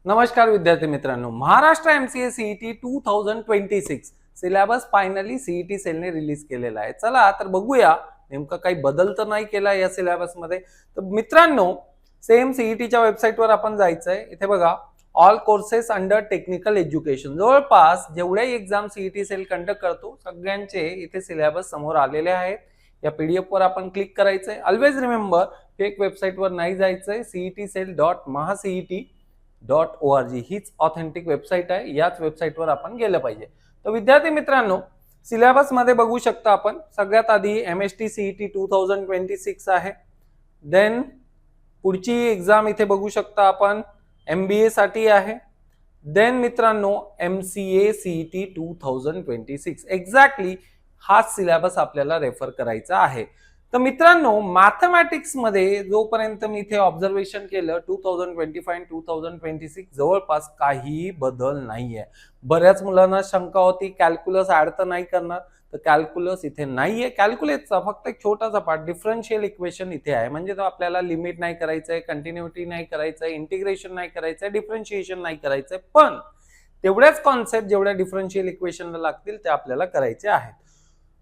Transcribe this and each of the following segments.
नमस्कार विद्यार्थी मित्रांनो, Maharashtra MCA CET 2026 syllabus finally CET सेलने रिलीज केलेला आहे। चला तर बघूया नेमका काही बदल तर नाही केला या सिलेबस मध्ये। तर मित्रांनो, सेम सीईटीच्या वेबसाईटवर आपण जायचंय। इथे बघा, all courses under technical education, जवळपास जेवढे एक्झाम सीईटी सेल कंडक्ट करतो सगळ्यांचे इथे सिलेबस समोर आलेले आहेत। या पीडीएफ वर आपण क्लिक करायचंय। ऑलवेज रिमेंबर, फेक वेबसाईटवर नाही जायचंय। CETcell.mahacet.org हीच ऑथेंटिक वेबसाईट आहे। याच वेबसाईटवर आपण गेलं पाहिजे। तर विद्यार्थी मित्रांनो, सिलेबस मध्ये बघू शकता आपण, सगळ्यात आधी एमएसटी सीईटी 2026 आहे। देन पुढची एक्झाम इथे बघू शकता आपण एमबीए साठी आहे। देन मित्रांनो एमसीए सीईटी 2026 एक्झॅक्टली हाच सिलेबस आपल्याला रेफर करायचा आहे। तर मित्रांनो, मॅथमॅटिक्स मध्ये जोपर्यंत मी इथे ऑब्झर्वेशन केलं 2025 आणि 2026 जवळपास काही बदल नाहीये। बऱ्याच मुलांना शंका होती कॅल्क्युलस ऍड तर नाही करणार, तर कॅल्क्युलस इथे नाहीये। कॅल्क्युलेटचा फक्त एक छोटासा पार्ट डिफरन्शियल इक्वेशन इथे आहे, म्हणजे तो आपल्याला लिमिट नाही करायचंय, कंटिन्युटी नाही करायचंय, इंटिग्रेशन नाही करायचंय, डिफरन्शिएशन नाही करायचंय, पण तेवढ्याच कॉन्सेप्ट जेवढ्या डिफरन्शियल इक्वेशनला लागतील ते आपल्याला करायचे आहेत।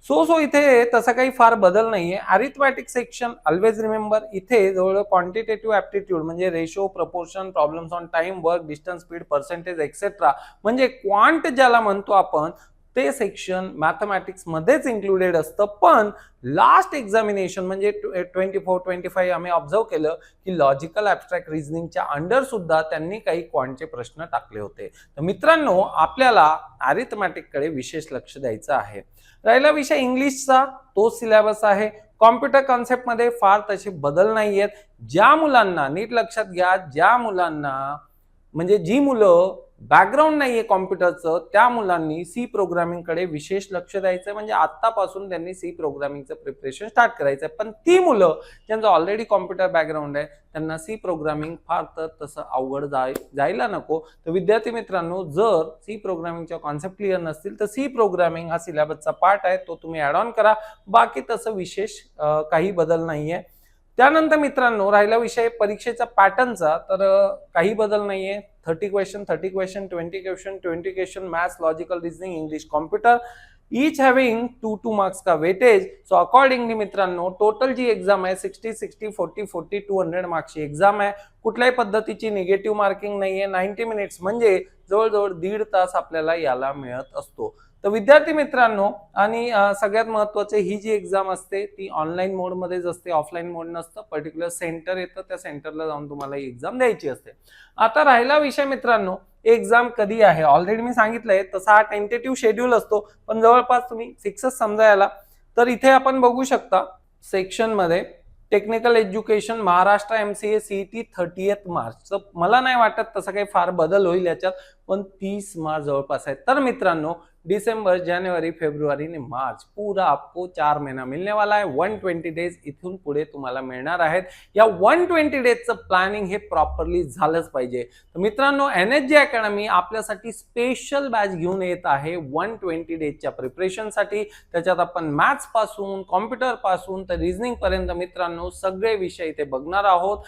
सो इथे तसा काही फार बदल नाहीये। अरिथमॅटिक सेक्शन ऑलवेज रिमेंबर, इथे जवळ क्वांटिटेटिव्ह ऍप्टिट्यूड म्हणजे ratio, proportion, problems on time, work, distance, speed, percentage etcetera, म्हणजे क्वांट ज्याला म्हणतो आपण, ते सेक्शन मॅथमॅटिक्स मध्येच इन्क्लुडेड असतं। पण लास्ट एक्झामिनेशन म्हणजे 24-25 आम्ही ऑब्झर्व केलं की लॉजिकल ऍब्स्ट्रॅक्ट रिझनिंगच्या अंडर सुद्धा त्यांनी काही क्वांटचे प्रश्न टाकले होते। तर मित्रांनो, आपल्याला अरिथमॅटिक कडे विशेष लक्ष द्यायचं आहे। राहिला विषय इंग्लिशचा, तो सिलेबस आहे। कॉम्प्युटर कॉन्सेप्ट मध्ये फार तसे बदल नाहीयेत। ज्या मुलांना, नीट लक्षात घ्या, ज्या मुलांना म्हणजे जी मुलं बॅकग्राऊंड नाहीये कॉम्प्युटरचं, त्या मुलांनी सी प्रोग्रामिंग कडे विशेष लक्ष द्यायचं, म्हणजे आतापासून त्यांनी सी प्रोग्रामिंगचं प्रिपरेशन स्टार्ट करायचंय। पण ती मुलं ज्यांचं ऑलरेडी कॉम्प्युटर बॅकग्राऊंड आहे त्यांना सी प्रोग्रामिंग फार तर तसं अवघड जायला नको। तर विद्यार्थी मित्रांनो, जर सी प्रोग्रामिंगच्या कॉन्सेप्ट क्लिअर नसतील तर सी प्रोग्रामिंग हा सिलेबसचा पार्ट आहे, तो तुम्ही ऍड ऑन करा। बाकी तसं विशेष काही बदल नाहीये। त्यानंतर मित्रांनो, राहिला विषय परीक्षेचा पॅटर्नचा, तर काही बदल नाहीये। 30 question 30 question 20 question 20 question, maths, logical reasoning, English, computer, each having 2 marks का वेटेज। सो अकॉर्डिंगली मित्रांनो, टोटल जी एग्जाम आहे 60-60 40-40 200 मार्क्सची एग्जाम आहे। कुठल्याही पद्धतीची निगेटिव्ह मार्किंग नाहीये। 90 मिनिट्स म्हणजे जवळजवळ 1.5 तास आपल्याला याला मिळत असतो। तर विद्यार्थी मित्रांनो, आणि सगळ्यात महत्त्वाचे, ही जी एक्झाम असते ती ऑनलाईन मोड मध्येच असते, ऑफलाईन मोड नसतं। पर्टिक्युलर सेंटर येतं, त्या सेंटरला जाऊन तुम्हाला ही एक्झाम द्यायची असते। आता राहिला विषय मित्रांनो, एक्झाम कधी आहे, ऑलरेडी मी सांगितलंय तसा हा टेंटेटिव्ह शेड्यूल असतो, पण जवळपास तुम्ही फिक्सच समजायला। तर इथे आपण बघू शकता सेक्शन मध्ये technical education Maharashtra MCA CET 30 March. तर मला नाही वाटत तसा काही फार बदल होईल याच्यात, पण 30 मार्च जवळपास आहे। तर मित्रांनो, दिसंबर, जनवरी, फरवरी आणि मार्च पूरा आपको 4 महीना मिलने वाला है। 120 डेज इथून पुढे तुम्हाला मिळणार आहेत। या 120 डेजचं प्लॅनिंग हे प्रॉपरली झालंच पाहिजे। तर मित्रांनो, एनएचजी अकॅडमी आपल्यासाठी स्पेशल बॅच घेऊन येत आहे 120 डेजच्या प्रिपरेशनसाठी। त्याच्यात आपण मॅथ्स पासून, कॉम्प्युटर पासून तर रिझनिंग पर्यंत मित्रांनो सगळे विषय इथे बघणार आहोत।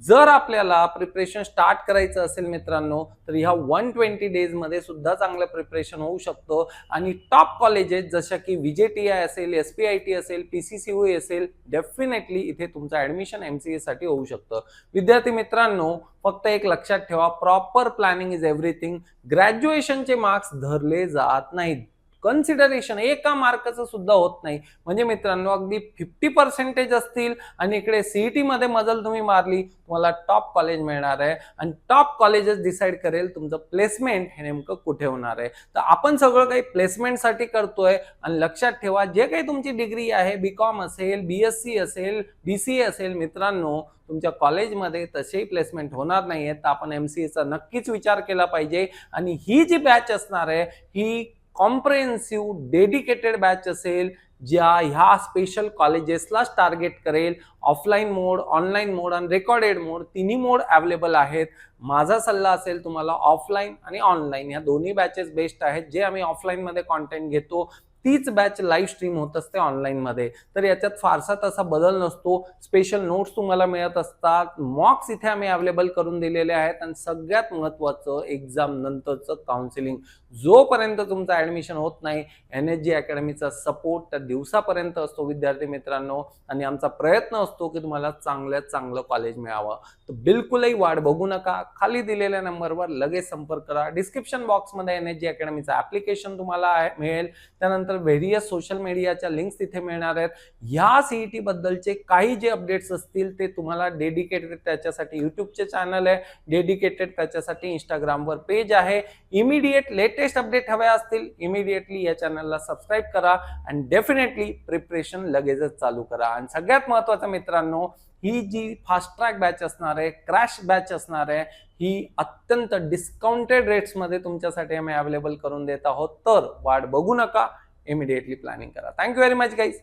जर आपल्याला प्रिपरेशन स्टार्ट करायचं असेल मित्रांनो, तर ह्या 120 डेज मध्ये सुद्धा चांगलं प्रिपरेशन होऊ शकतो। आणि टॉप कॉलेजेस जशा की विजेटीआय असेल, एसपीआयटी असेल, पीसीसीयू असेल, डेफिनेटली इथे तुमचं ऍडमिशन एमसीए साठी होऊ शकतं। विद्यार्थी मित्रांनो, फक्त एक लक्षात ठेवा, प्रॉपर प्लॅनिंग इज एव्हरीथिंग। ग्रॅज्युएशनचे मार्क्स धरले जात नाहीत, कन्सिडरेशन एका मार्काचं सुद्धा होत नाही। म्हणजे मित्रांनो, अगदी 50% असतील आणि इकडे सीईटी मध्ये मजल तुम्ही मारली, तुम्हाला टॉप कॉलेज मिळणार आहे। आणि टॉप कॉलेजेस डिसाइड करेल तुमचं प्लेसमेंट हे नेमकं कुठे होणार आहे। तर आपण सगळं काही प्लेसमेंटसाठी करतोय। आणि लक्षात ठेवा, जे काही तुमची डिग्री आहे, बीकॉम असेल, बीएससी असेल, बीसीए असेल, मित्रांनो तुमच्या कॉलेजमध्ये तसेही प्लेसमेंट होणार नाहीये। तर आपण एमसीएचा नक्कीच विचार केला पाहिजे। आणि ही जी बॅच असणार आहे ही कॉम्प्रिहेन्सिव्ह डेडिकेटेड बॅच असेल, ज्या ह्या स्पेशल कॉलेजेसलाच टार्गेट करेल। ऑफलाईन मोड, ऑनलाईन मोड आणि रेकॉर्डेड मोड, तिन्ही मोड अवेलेबल आहेत। माझा सल्ला असेल तुम्हाला, ऑफलाईन आणि ऑनलाईन या दोन्ही बॅचेस बेस्ट आहेत। जे आम्ही ऑफलाईन मध्ये कॉन्टेंट घेतो तीच बॅच लाईव्ह स्ट्रीम होत असते ऑनलाईनमध्ये. तर याच्यात फारसा तसा बदल नसतो. स्पेशल नोट्स तुम्हाला मिळत असतात, मॉक्स इथे आम्ही अवेलेबल करून दिलेले आहेत आणि सगळ्यात महत्त्वाचं एक्झाम नंतरचं काउन्सिलिंग. जोपर्यंत तुमचं ऍडमिशन होत नाही NSG अकॅडमीचा सपोर्ट त्या दिवसापर्यंत असतो विद्यार्थी मित्रांनो, आणि आमचा प्रयत्न असतो की तुम्हाला चांगल्यात चांगलं कॉलेज मिळावं. तर बिलकुलही वाट बघू नका, खाली दिलेल्या नंबरवर लगेच संपर्क करा. डिस्क्रिप्शन बॉक्समध्ये NSG अकॅडमीचं ऍप्लिकेशन तुम्हाला मिळेल, त्यानंतर व्हेरियस सोशल मीडियाच्या लिंक्स तिथे मिळणार आहेत. ह्या CET बद्दलचे काही जे अपडेट्स असतील ते तुम्हाला डेडिकेटेड त्याच्यासाठी युट्यूबचे चॅनल आहे, डेडिकेटेड त्याच्यासाठी इंस्टाग्रामवर पेज आहे. इमिडिएट लेटेस्ट अपडेट हवे असतील इमिडिएटली या चॅनलला सबस्क्राईब करा आणि डेफिनेटली प्रिपरेशन लगेचच चालू करा. आणि सगळ्यात महत्त्वाचं मित्रांनो, ही जी फास्ट ट्रॅक बॅच असणार आहे, क्रॅश बॅच असणार आहे, ही अत्यंत डिस्काउंटेड रेट्समध्ये तुमच्यासाठी आम्ही अवेलेबल करून देत आहोत. तर वाट बघू नका, इमिडिएटली प्लॅनिंग करा. Thank you very much guys.